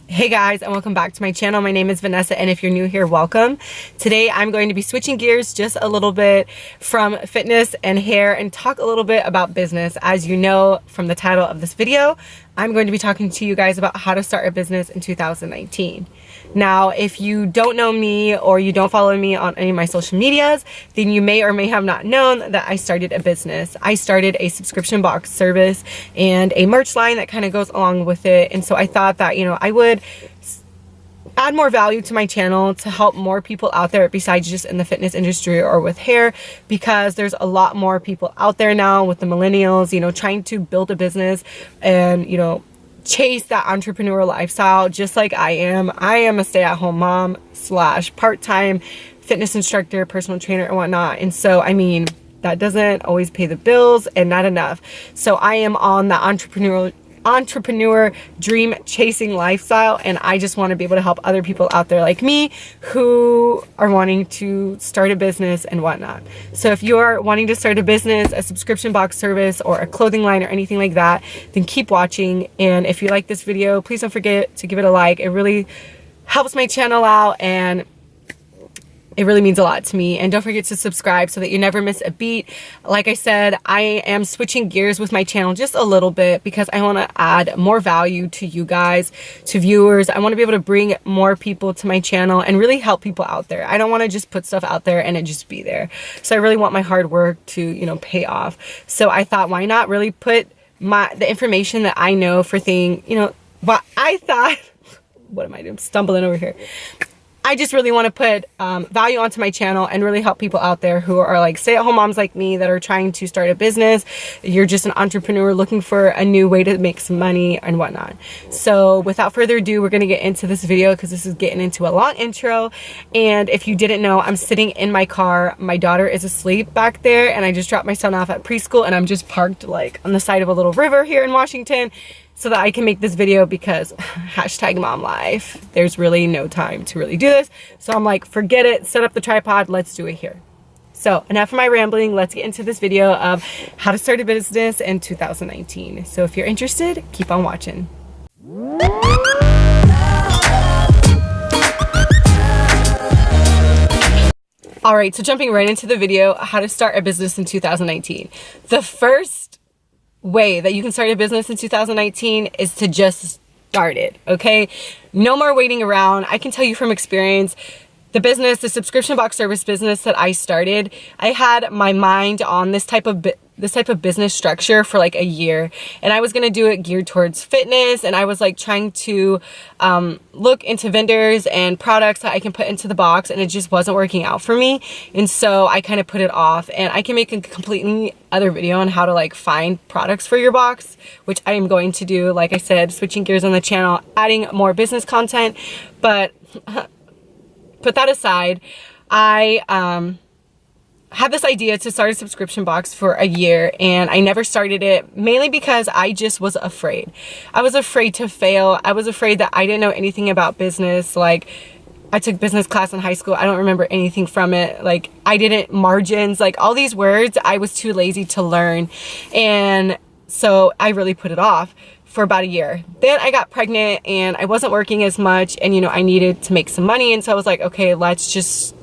Hey guys, and welcome back to my channel. My name is Vanessa, and if you're new here, welcome. Today I'm going to be switching gears just a little bit from fitness and hair and talk a little bit about business. As you know from the title of this video, I'm going to be talking to you guys about how to start a business in 2019. Now, if you don't know me or you don't follow me on any of my social medias, then you may or may have not known that I started a business. I started a subscription box service and a merch line that kind of goes along with it. And so I thought that, I would add more value to my channel to help more people out there besides just in the fitness industry or with hair, because there's a lot more people out there now with the millennials, trying to build a business and, chase that entrepreneur lifestyle just like I am. I am a stay-at-home mom / part-time fitness instructor, personal trainer and whatnot. And so, that doesn't always pay the bills and not enough. So I am on the entrepreneur dream chasing lifestyle, and I just want to be able to help other people out there like me who are wanting to start a business and whatnot. So if you are wanting to start a business, a subscription box service, or a clothing line or anything like that, then keep watching. And if you like this video, please don't forget to give it a like. It really helps my channel out and it really means a lot to me. And don't forget to subscribe so that you never miss a beat. Like I said, I am switching gears with my channel just a little bit because I want to add more value to you guys, to viewers. I want to be able to bring more people to my channel and really help people out there. I don't want to just put stuff out there and it just be there. So I really want my hard work to, pay off. So I thought, why not really put the information that I know for what I thought, what am I doing? Stumbling over here. I just really want to put value onto my channel and really help people out there who are like stay-at-home moms like me that are trying to start a business. You're just an entrepreneur looking for a new way to make some money and whatnot. So without further ado, we're going to get into this video because this is getting into a long intro. And if you didn't know, I'm sitting in my car. My daughter is asleep back there, and I just dropped my son off at preschool, and I'm just parked like on the side of a little river here in Washington, so that I can make this video because #momlife. There's really no time to really do this. So I'm like, forget it, set up the tripod, let's do it here. So enough of my rambling, let's get into this video of how to start a business in 2019. So if you're interested, keep on watching. All right, so jumping right into the video, how to start a business in 2019. The first way that you can start a business in 2019 is to just start it, okay? No more waiting around. I can tell you from experience, the subscription box service business that I started, I had my mind on this type of business structure for like a year, and I was going to do it geared towards fitness, and I was like trying to look into vendors and products that I can put into the box, and it just wasn't working out for me. And so I kind of put it off, and I can make a completely other video on how to like find products for your box, which I am going to do. Like I said, switching gears on the channel, adding more business content. But put that aside, I had this idea to start a subscription box for a year, and I never started it, mainly because I just was afraid. I was afraid to fail. I was afraid that I didn't know anything about business. Like, I took business class in high school. I don't remember anything from it. Like, I didn't margins, like all these words, I was too lazy to learn. And so I really put it off for about a year. Then I got pregnant and I wasn't working as much, and I needed to make some money. And so I was like, okay, let's just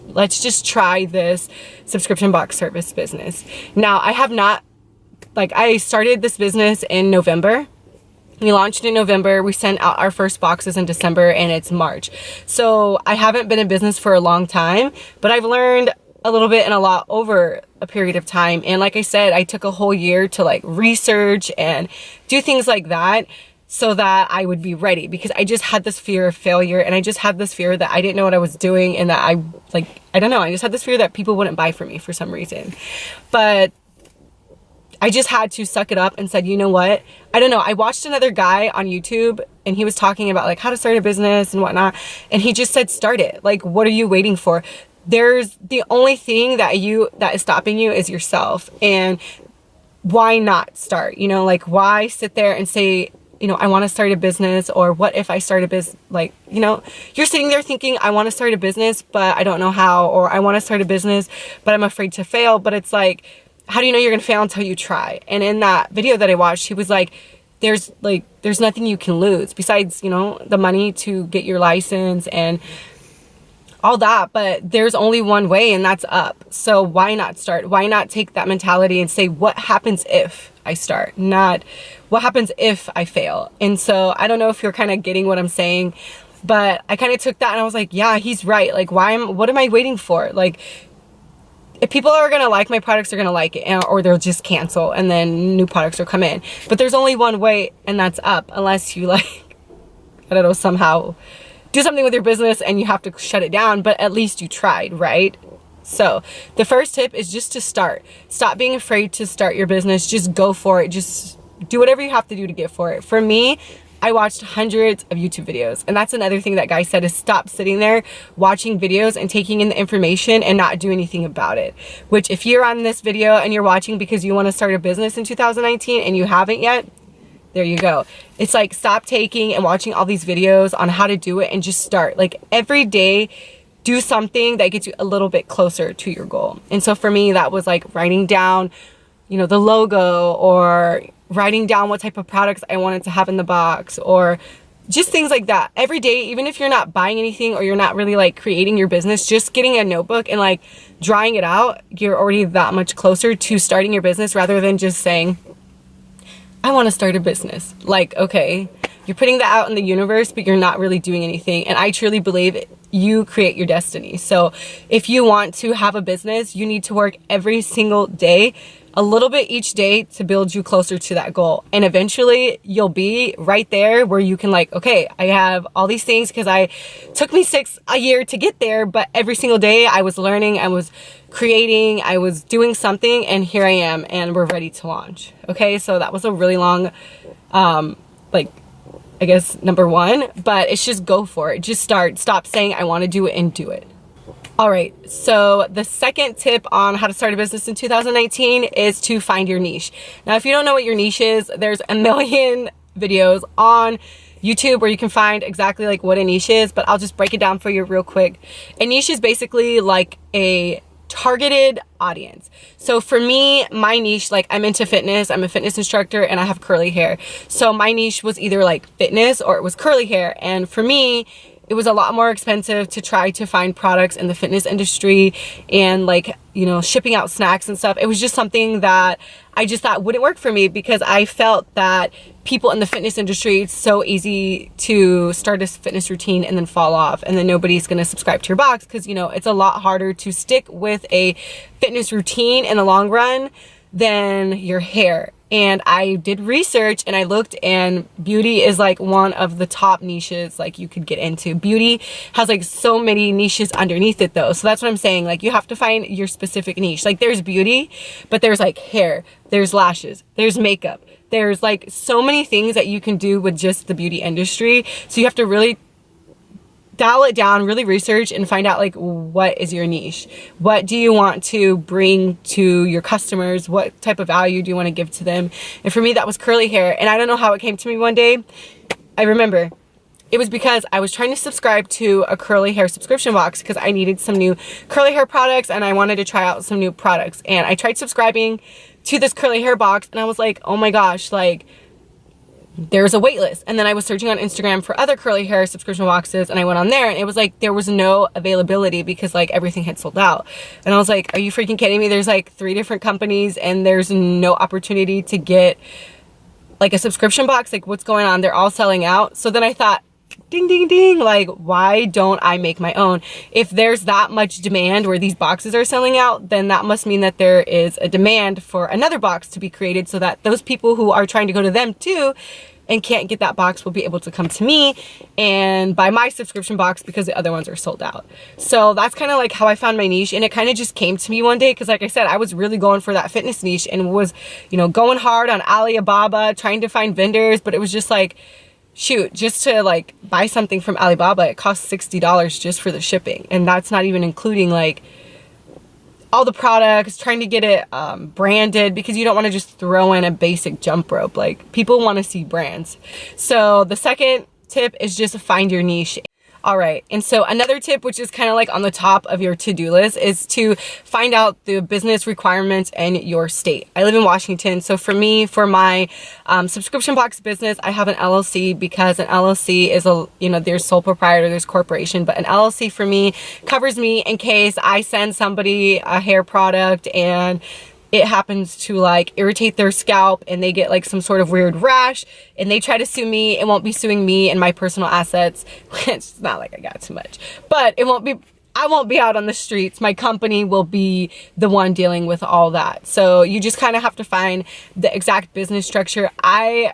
try this subscription box service business. Now, I started this business in November. We launched in November. We sent out our first boxes in December, and it's March. So I haven't been in business for a long time, but I've learned a little bit and a lot over a period of time. And like I said, I took a whole year to like research and do things like that so that I would be ready, because I just had this fear of failure, and I just had this fear that I didn't know what I was doing, and that I don't know, I just had this fear that people wouldn't buy from me for some reason. But I just had to suck it up and said, you know what? I don't know. I watched another guy on YouTube, and he was talking about like how to start a business and whatnot. And he just said, start it. Like, what are you waiting for? There's the only thing that is stopping you is yourself. And why not start? Like, why sit there and say, I want to start a business, or what if I start a business? Like, you're sitting there thinking, I want to start a business, but I don't know how, or I want to start a business, but I'm afraid to fail. But it's like, how do you know you're going to fail until you try? And in that video that I watched, he was like, there's nothing you can lose besides, you know, the money to get your license and all that. But there's only one way, and that's up. So why not start? Why not take that mentality and say, what happens if I start? Not what happens if I fail. And so I don't know if you're kind of getting what I'm saying, but I kind of took that and I was like, yeah, he's right. Like, what am I waiting for? Like, if people are going to like my products, they're going to like it, or they'll just cancel and then new products will come in. But there's only one way, and that's up, unless you like, I don't know, somehow do something with your business and you have to shut it down, but at least you tried, right? So the first tip is just to start. Stop being afraid to start your business. Just go for it. Just do whatever you have to do to get for it. For me, I watched hundreds of YouTube videos, and that's another thing that guy said, is stop sitting there watching videos and taking in the information and not do anything about it. Which, if you're on this video and you're watching because you want to start a business in 2019 and you haven't yet, there you go. It's like, stop taking and watching all these videos on how to do it and just start. Like, every day, do something that gets you a little bit closer to your goal. And so for me, that was like writing down, you know, the logo, or writing down what type of products I wanted to have in the box, or just things like that. Every day, even if you're not buying anything or you're not really like creating your business, just getting a notebook and like drawing it out, you're already that much closer to starting your business, rather than just saying, I want to start a business. Like, okay, you're putting that out in the universe, but you're not really doing anything. And I truly believe you create your destiny. So if you want to have a business, you need to work every single day, a little bit each day, to build you closer to that goal. And eventually you'll be right there where you can like, okay, I have all these things, because took me a year to get there, but every single day I was learning, I was creating, I was doing something, and here I am, and we're ready to launch. Okay, so that was a really long, like, I guess number one, but it's just go for it. Just start. Stop saying I want to do it, and do it. All right, so the second tip on how to start a business in 2019 is to find your niche. Now, if you don't know what your niche is, there's a million videos on YouTube where you can find exactly like what a niche is, but I'll just break it down for you real quick. A niche is basically like a targeted audience. So for me, my niche, like, I'm into fitness, I'm a fitness instructor, and I have curly hair. So my niche was either like fitness or it was curly hair. And for me, it was a lot more expensive to try to find products in the fitness industry and, like, you know, shipping out snacks and stuff. It was just something that I just thought wouldn't work for me, because I felt that people in the fitness industry, it's so easy to start a fitness routine and then fall off, and then nobody's going to subscribe to your box, because, you know, it's a lot harder to stick with a fitness routine in the long run than your hair. And I did research and I looked, and beauty is like one of the top niches like you could get into. Beauty has like so many niches underneath it though. So that's what I'm saying. Like, you have to find your specific niche. Like, there's beauty, but there's like hair, there's lashes, there's makeup. There's like so many things that you can do with just the beauty industry. So you have to really dial it down, really research, and find out like, what is your niche? What do you want to bring to your customers? What type of value do you want to give to them? And for me, that was curly hair. And I don't know how it came to me one day. I remember it was because I was trying to subscribe to a curly hair subscription box, because I needed some new curly hair products and I wanted to try out some new products. And I tried subscribing to this curly hair box, and I was like, oh my gosh, like, there's a wait list. And then I was searching on Instagram for other curly hair subscription boxes, and I went on there, and it was like there was no availability, because like everything had sold out. And I was like, are you freaking kidding me? There's like 3 different companies and there's no opportunity to get like a subscription box. Like, what's going on? They're all selling out. So then I thought, ding, ding, ding, like, why don't I make my own? If there's that much demand where these boxes are selling out, then that must mean that there is a demand for another box to be created, so that those people who are trying to go to them too and can't get that box will be able to come to me and buy my subscription box, because the other ones are sold out. So that's kind of like how I found my niche. And it kind of just came to me one day, because like I said, I was really going for that fitness niche and was, you know, going hard on Alibaba, trying to find vendors, but it was just like, shoot, just to like buy something from Alibaba, it costs $60 just for the shipping. And that's not even including like all the products, trying to get it branded, because you don't want to just throw in a basic jump rope. Like, people want to see brands. So the second tip is just find your niche. All right. And so another tip, which is kind of like on the top of your to-do list, is to find out the business requirements in your state. I live in Washington. So for me, for my subscription box business, I have an LLC, because an LLC is there's sole proprietor, there's corporation, but an LLC for me covers me in case I send somebody a hair product and it happens to like irritate their scalp and they get like some sort of weird rash and they try to sue me. It won't be suing me and my personal assets. It's not like I got too much, but I won't be out on the streets. My company will be the one dealing with all that. So you just kind of have to find the exact business structure. I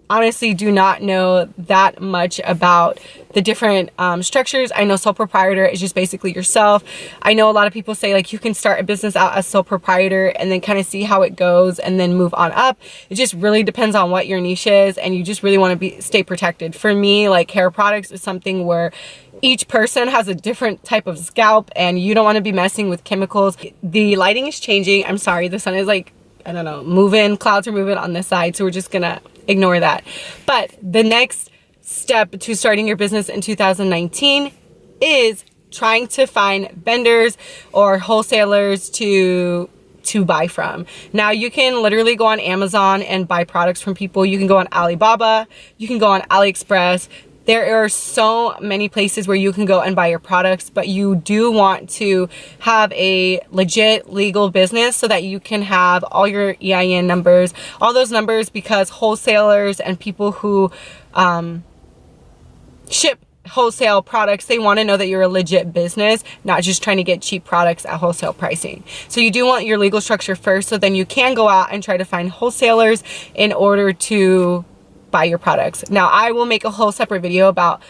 honestly do not know that much about the different structures. I know sole proprietor is just basically yourself. I know a lot of people say like you can start a business out as sole proprietor and then kind of see how it goes and then move on up. It just really depends on what your niche is, and you just really want to stay protected. For me, like hair products is something where each person has a different type of scalp and you don't want to be messing with chemicals. The lighting is changing. I'm sorry, the sun is like, I don't know, moving, clouds are moving on this side, so we're just gonna ignore that. But the next step to starting your business in 2019 is trying to find vendors or wholesalers to buy from. Now you can literally go on Amazon and buy products from people. You can go on Alibaba, you can go on AliExpress. There are so many places where you can go and buy your products, but you do want to have a legit legal business so that you can have all your EIN numbers, all those numbers, because wholesalers and people who ship wholesale products, they want to know that you're a legit business, not just trying to get cheap products at wholesale pricing. So you do want your legal structure first, so then you can go out and try to find wholesalers in order to buy your products. Now I will make a whole separate video about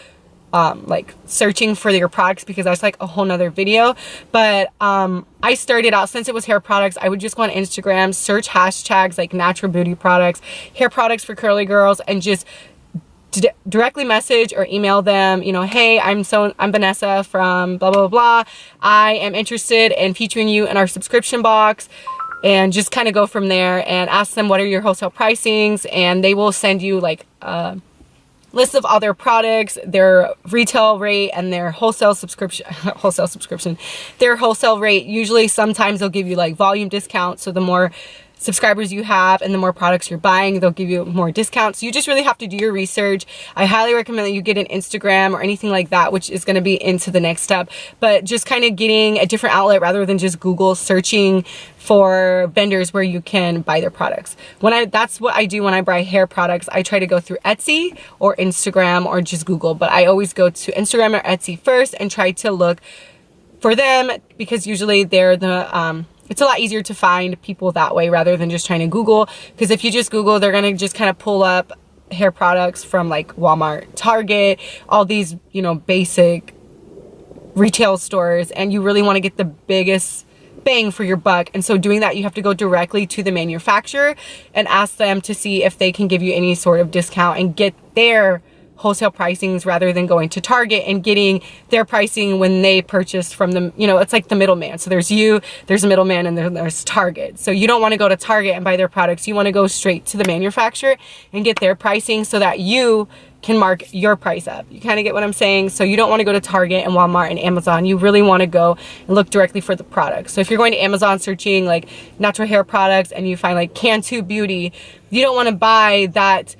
like searching for your products, because that's like a whole nother video. But I started out, since it was hair products, I would just go on Instagram, search hashtags like natural beauty products, hair products for curly girls, and just directly message or email them, you know, hey, I'm Vanessa from blah blah blah, I am interested in featuring you in our subscription box. And just kind of go from there and ask them what are your wholesale pricings, and they will send you like a list of all their products, their retail rate, and their wholesale subscription, their wholesale rate. Usually sometimes they'll give you like volume discounts, so the more subscribers you have and the more products you're buying, they'll give you more discounts. You just really have to do your research. I highly recommend that you get an Instagram or anything like that, which is going to be into the next step, but just kind of getting a different outlet rather than just Google searching for vendors where you can buy their products. That's what I do when I buy hair products. I try to go through Etsy or Instagram or just Google, but I always go to Instagram or Etsy first and try to look for them, because usually they're the it's a lot easier to find people that way rather than just trying to Google. Because if you just Google, they're gonna just kind of pull up hair products from like Walmart, Target, all these, you know, basic retail stores, and you really want to get the biggest bang for your buck. And so doing that, you have to go directly to the manufacturer and ask them to see if they can give you any sort of discount and get their wholesale pricings, rather than going to Target and getting their pricing when they purchase from them. You know, it's like the middleman. So there's a middleman, and there's Target. So you don't want to go to Target and buy their products. You want to go straight to the manufacturer and get their pricing so that you can mark your price up. You kind of get what I'm saying? So you don't want to go to Target and Walmart and Amazon. You really want to go and look directly for the products. So if you're going to Amazon searching like natural hair products and you find like Cantu Beauty, you don't want to buy that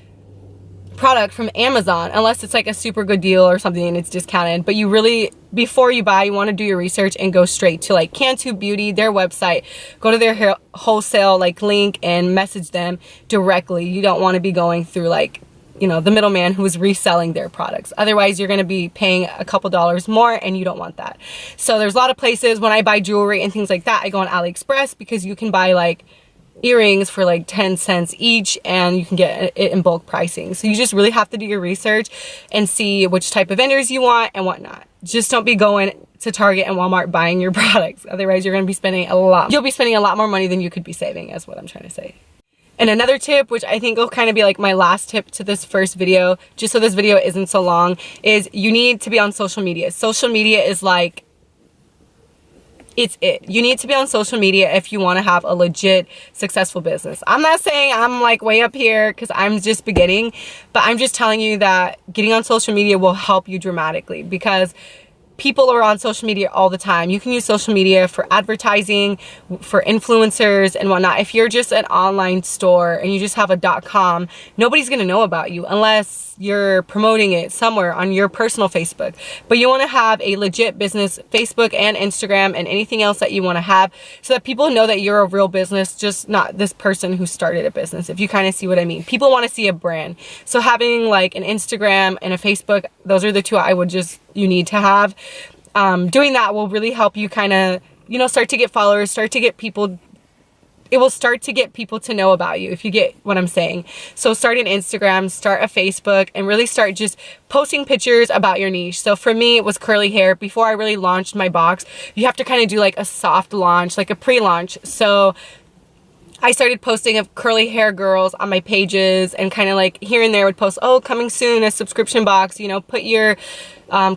product from Amazon unless it's like a super good deal or something and it's discounted. But you really, before you buy, you want to do your research and go straight to like Cantu Beauty, their website, go to their hair wholesale like link and message them directly. You don't want to be going through like, you know, the middleman who is reselling their products. Otherwise you're going to be paying a couple dollars more, and you don't want that. So there's a lot of places. When I buy jewelry and things like that, I go on AliExpress, because you can buy like earrings for like 10 cents each, and you can get it in bulk pricing. So you just really have to do your research and see which type of vendors you want and whatnot. Just don't be going to Target and Walmart buying your products. Otherwise you're going to be spending you'll be spending a lot more money than you could be saving, is what I'm trying to say. And another tip, which I think will kind of be like my last tip to this first video, just so this video isn't so long, is you need to be on social media. Social media is like it's it. You need to be on social media if you want to have a legit successful business. I'm not saying I'm like way up here because I'm just beginning, but I'm just telling you that getting on social media will help you dramatically, because people are on social media all the time. You can use social media for advertising, for influencers and whatnot. If you're just an online store and you just have a .com, nobody's going to know about you unless you're promoting it somewhere on your personal Facebook. But you want to have a legit business Facebook and Instagram and anything else that you want to have, so that people know that you're a real business, just not this person who started a business, if you kind of see what I mean. People want to see a brand. So having like an Instagram and a Facebook, those are the two you need to have. Doing that will really help you kind of, start to get followers, start to get people. It will start to get people to know about you, if you get what I'm saying. So start an Instagram, start a Facebook, and really start just posting pictures about your niche. So for me, it was curly hair. Before I really launched my box, you have to kind of do like a soft launch, like a pre-launch. So I started posting of curly hair girls on my pages, and kind of like here and there would post, oh, coming soon, a subscription box, put your,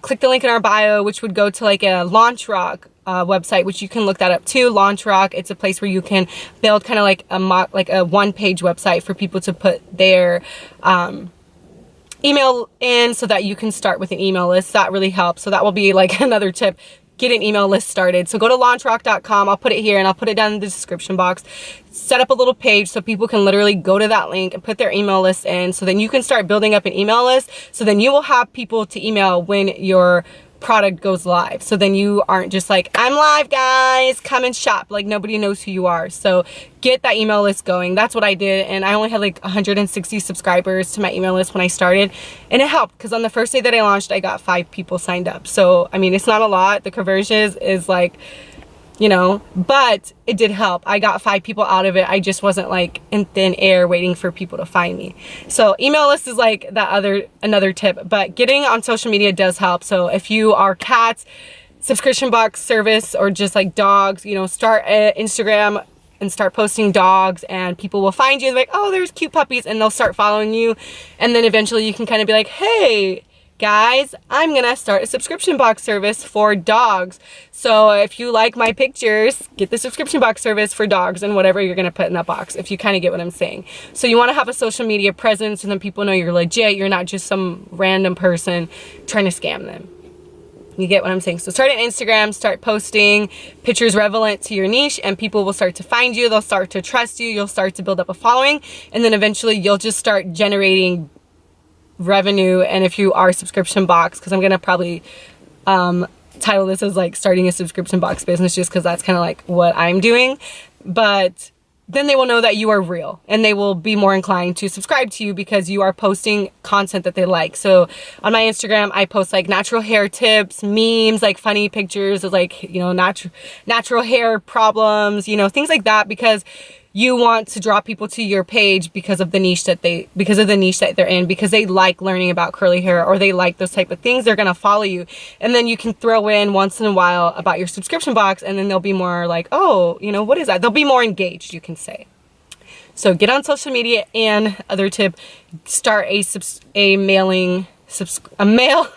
click the link in our bio, which would go to like a Launch Rock website, which you can look that up too. Launch Rock, it's a place where you can build kind of like a one-page website for people to put their email in, so that you can start with an email list. That really helps. So that will be like another tip. Get an email list started. So go to launchrock.com. I'll put it here and I'll put it down in the description box. Set up a little page so people can literally go to that link and put their email list in. So then you can start building up an email list. So then you will have people to email when your product goes live. So then you aren't just like, I'm live, guys, come and shop. Like, nobody knows who you are. So get that email list going. That's what I did. And I only had like 160 subscribers to my email list when I started. And it helped, because on the first day that I launched, I got 5 people signed up. So, I mean, it's not a lot. The conversion is like, but it did help. I got 5 people out of it. I just wasn't like in thin air waiting for people to find me. So email list is like another tip, but getting on social media does help. So if you are cats, subscription box service, or just like dogs, start an Instagram and start posting dogs, and people will find you. They're like, oh, there's cute puppies, and they'll start following you. And then eventually you can kind of be like, hey, guys, I'm gonna start a subscription box service for dogs. So if you like my pictures, get the subscription box service for dogs and whatever you're gonna put in that box, if you kind of get what I'm saying. So you want to have a social media presence, and then people know you're legit. You're not just some random person trying to scam them. You get what I'm saying? So start an Instagram, start posting pictures relevant to your niche, and people will start to find you. They'll start to trust you. You'll start to build up a following, and then eventually you'll just start generating revenue. And if you are a subscription box, because I'm gonna probably title this as like starting a subscription box business, just because that's kind of like what I'm doing, but then they will know that you are real, and they will be more inclined to subscribe to you because you are posting content that they like. So on my Instagram, I post like natural hair tips, memes, like funny pictures of like, natural hair problems, things like that, because you want to draw people to your page because of the niche that they're in, because they like learning about curly hair, or they like those type of things. They're going to follow you. And then you can throw in once in a while about your subscription box, and then they'll be more like, oh, what is that? They'll be more engaged, you can say. So get on social media. And other tip, start a mail.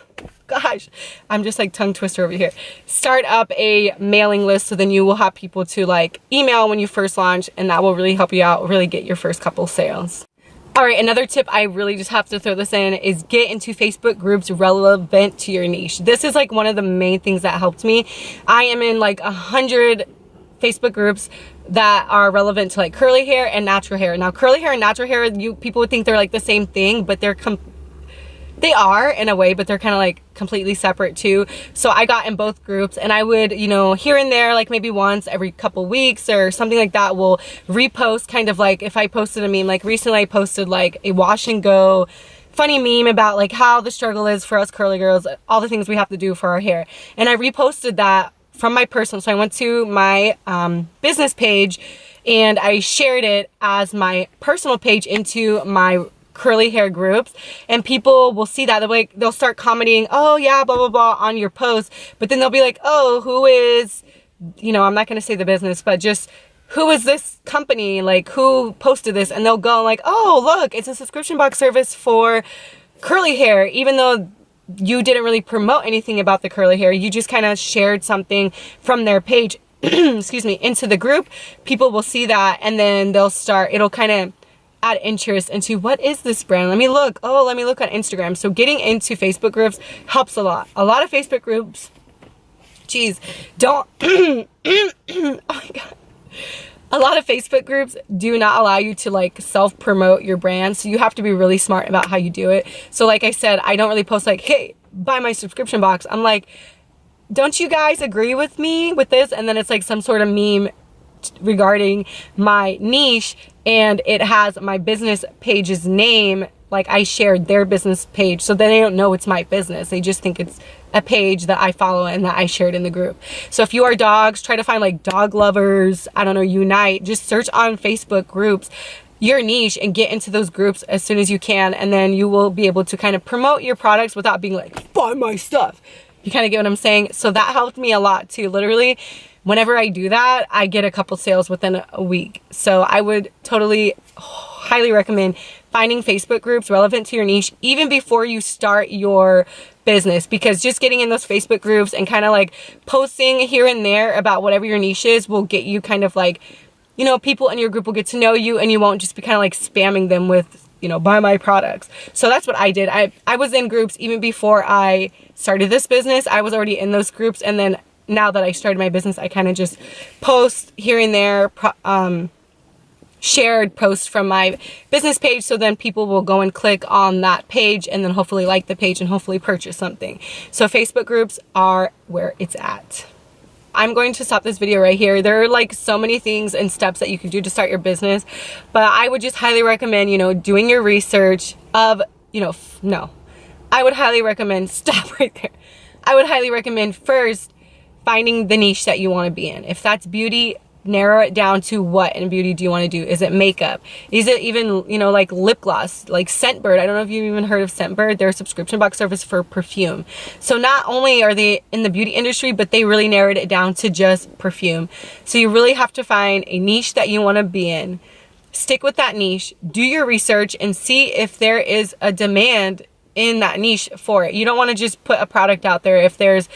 Gosh, I'm just like tongue twister over here. Start up a mailing list, so then you will have people to like email when you first launch, and that will really help you out, really get your first couple sales. All right, another tip, I really just have to throw this in, is get into Facebook groups relevant to your niche. This is like one of the main things that helped me. I am in like 100 Facebook groups that are relevant to like curly hair and natural hair. Now, curly hair and natural hair, people would think they're like the same thing, but they are in a way, but they're kind of like completely separate too. So I got in both groups, and I would, here and there, like maybe once every couple weeks or something like that, will repost kind of like, if I posted a meme, like recently I posted like a wash and go funny meme about like how the struggle is for us curly girls, all the things we have to do for our hair. And I reposted that from my personal. So I went to my business page, and I shared it as my personal page into my curly hair groups, and people will see that. They'll start commenting, oh yeah, blah blah blah, on your post, but then they'll be like, oh, who is, I'm not going to say the business, but just who is this company, like who posted this? And they'll go like, oh look, it's a subscription box service for curly hair, even though you didn't really promote anything about the curly hair. You just kind of shared something from their page. excuse me, into the group, people will see that, and then it'll kind of add interest into, what is this brand? Let me look. Oh, let me look on Instagram. So getting into Facebook groups helps a lot. A lot of Facebook groups, don't, oh my God. A lot of Facebook groups do not allow you to like self-promote your brand. So you have to be really smart about how you do it. So like I said, I don't really post like, hey, buy my subscription box. I'm like, don't you guys agree with me with this? And then it's like some sort of meme regarding my niche, and it has my business page's name. Like I shared their business page, so then they don't know it's my business. They just think it's a page that I follow and that I shared in the group. So if you are dogs, try to find like dog lovers, I don't know, unite, just search on Facebook groups your niche and get into those groups as soon as you can, and then you will be able to kind of promote your products without being like, buy my stuff. You kind of get what I'm saying? So that helped me a lot too. Literally, whenever I do that, I get a couple sales within a week. So I would totally highly recommend finding Facebook groups relevant to your niche even before you start your business, because just getting in those Facebook groups and kind of like posting here and there about whatever your niche is will get you kind of like, you know, people in your group will get to know you, and you won't just be kind of like spamming them with, you know, buy my products. So that's what I did. I was in groups even before I started this business. I was already in those groups, and then now that I started my business, I kind of just post here and there, shared posts from my business page, so then people will go and click on that page and then hopefully like the page and hopefully purchase something. So Facebook groups are where it's at. I'm going to stop this video right here. There are like so many things and steps that you can do to start your business, but I would just highly recommend, you know, doing your research of, you know, no, I would highly recommend, stop right there. I would highly recommend first finding the niche that you want to be in. If that's beauty, narrow it down to what in beauty do you want to do? Is it makeup? Is it even, you know, like lip gloss, like Scentbird? I don't know if you've even heard of Scentbird. They're a subscription box service for perfume. So not only are they in the beauty industry, but they really narrowed it down to just perfume. So you really have to find a niche that you want to be in. Stick with that niche, do your research, and see if there is a demand in that niche for it. You don't want to just put a product out there if there's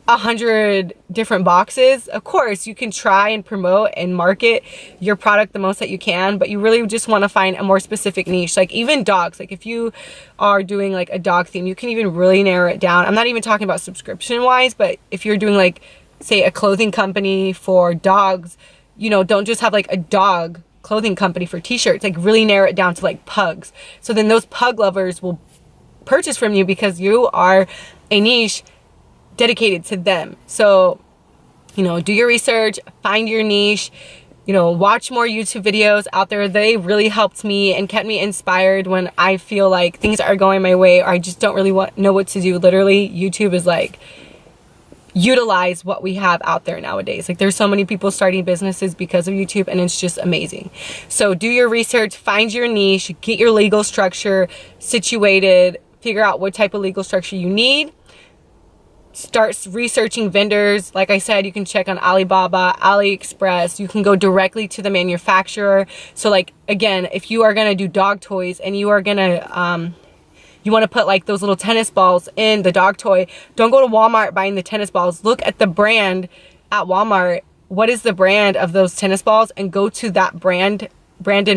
100 different boxes. Of course, you can try and promote and market your product the most that you can, but you really just want to find a more specific niche. Like even dogs, like if you are doing like a dog theme, you can even really narrow it down. I'm not even talking about subscription wise, but if you're doing like, say, a clothing company for dogs, you know, don't just have like a dog clothing company for t-shirts. Like really narrow it down to like pugs. So then those pug lovers will purchase from you because you are a niche dedicated to them. So, you know, do your research, find your niche, you know, watch more YouTube videos out there. They really helped me and kept me inspired when I feel like things are going my way or I just don't really know what to do. Literally, YouTube is like, utilize what we have out there nowadays. Like there's so many people starting businesses because of YouTube, and it's just amazing. So do your research, find your niche, get your legal structure situated, figure out what type of legal structure you need. Start researching vendors. Like I said, you can check on Alibaba, AliExpress. You can go directly to the manufacturer. So like, again, if you are going to do dog toys and you are going to, you want to put like those little tennis balls in the dog toy, don't go to Walmart buying the tennis balls. Look at the brand at Walmart. What is the brand of those tennis balls? And go to that branded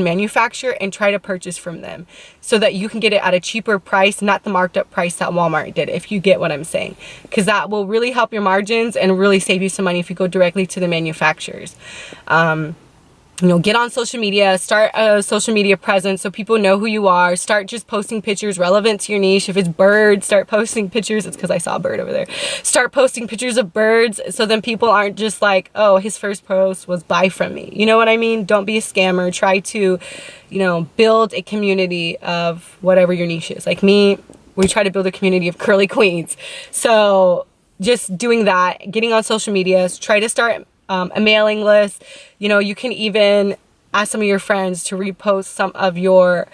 manufacturer and try to purchase from them so that you can get it at a cheaper price, not the marked up price that Walmart did, if you get what I'm saying. Because that will really help your margins and really save you some money if you go directly to the manufacturers. You know, get on social media, start a social media presence so people know who you are. Start just posting pictures relevant to your niche. If it's birds, start posting pictures. It's because I saw a bird over there. Start posting pictures of birds so then people aren't just like, oh, his first post was buy from me. You know what I mean? Don't be a scammer. Try to, you know, build a community of whatever your niche is. Like me, we try to build a community of curly queens. So just doing that, getting on social media, try to start a mailing list. You know, you can even ask some of your friends to repost some of your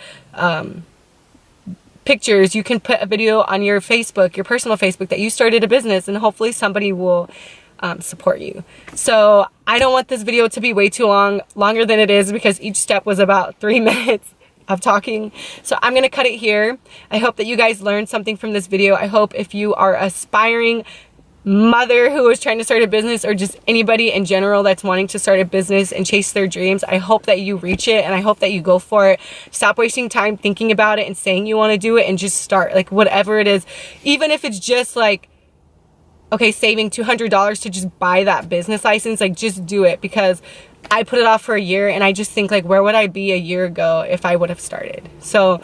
pictures. You can put a video on your Facebook, your personal Facebook, that you started a business, and hopefully somebody will support you. So I don't want this video to be way too longer than it is, because each step was about 3 minutes of talking. So I'm going to cut it here. I hope that you guys learned something from this video. I hope if you are aspiring mother who is trying to start a business, or just anybody in general that's wanting to start a business and chase their dreams, I hope that you reach it, and I hope that you go for it. Stop wasting time thinking about it and saying you want to do it, and just start. Like, whatever it is, even if it's just like, okay, saving $200 to just buy that business license, like, just do it. Because I put it off for a year, and I just think, like, where would I be a year ago if I would have started? So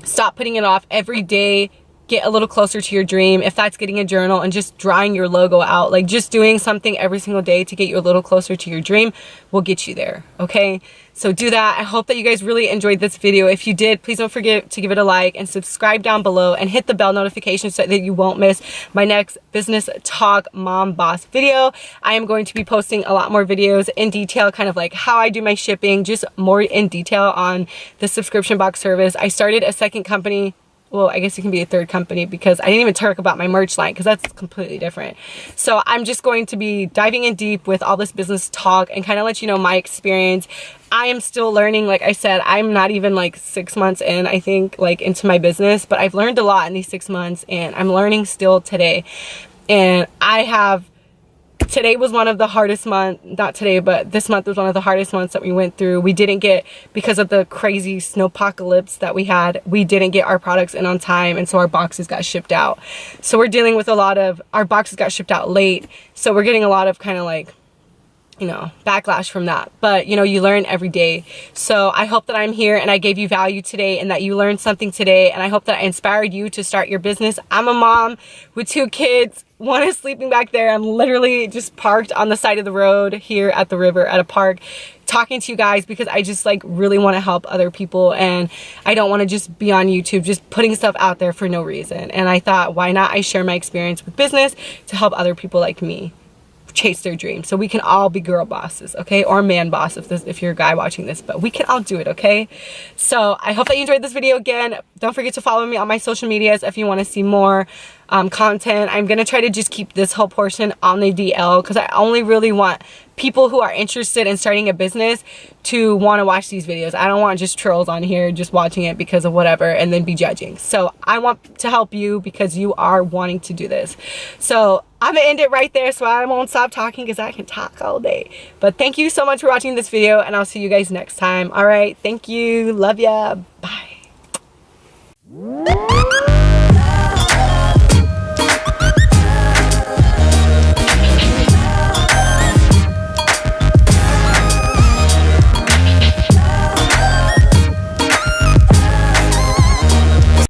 stop putting it off. Every day, get a little closer to your dream. If that's getting a journal and just drawing your logo out, like, just doing something every single day to get you a little closer to your dream will get you there. Okay, so do that. I hope that you guys really enjoyed this video. If you did, please don't forget to give it a like and subscribe down below, and hit the bell notification so that you won't miss my next business talk mom boss video. I am going to be posting a lot more videos in detail, kind of like how I do my shipping, just more in detail on the subscription box service. I started a second company. Well, I guess it can be a third company, because I didn't even talk about my merch line, because that's completely different. So I'm just going to be diving in deep with all this business talk and kind of let you know my experience. I am still learning. Like I said, I'm not even like 6 months in, I think, like, into my business, but I've learned a lot in these 6 months, and I'm learning still today. And today was one of the hardest months, not today, but this month was one of the hardest months that we went through. We didn't get, because of the crazy snowpocalypse that we had, we didn't get our products in on time, and so our boxes got shipped out. So we're dealing with a lot of, our boxes got shipped out late, so we're getting a lot of kind of like, you know, backlash from that. But, you know, you learn every day. So I hope that I'm here and I gave you value today, and that you learned something today, and I hope that I inspired you to start your business. I'm a mom with 2 kids. One is sleeping back there. I'm literally just parked on the side of the road here at the river at a park, talking to you guys, because I just, like, really want to help other people, and I don't want to just be on YouTube just putting stuff out there for no reason. And I thought, why not I share my experience with business to help other people like me chase their dreams, so we can all be girl bosses, okay? Or man boss if you're a guy watching this, but we can all do it, okay? So I hope that you enjoyed this video. Again, don't forget to follow me on my social medias if you want to see more content. I'm gonna try to just keep this whole portion on the DL, because I only really want people who are interested in starting a business to want to watch these videos. I don't want just trolls on here just watching it because of whatever and then be judging. So I want to help you because you are wanting to do this. So I'm gonna end it right there, so I won't stop talking, because I can talk all day. But thank you so much for watching this video, and I'll see you guys next time. All right, thank you, love ya, bye.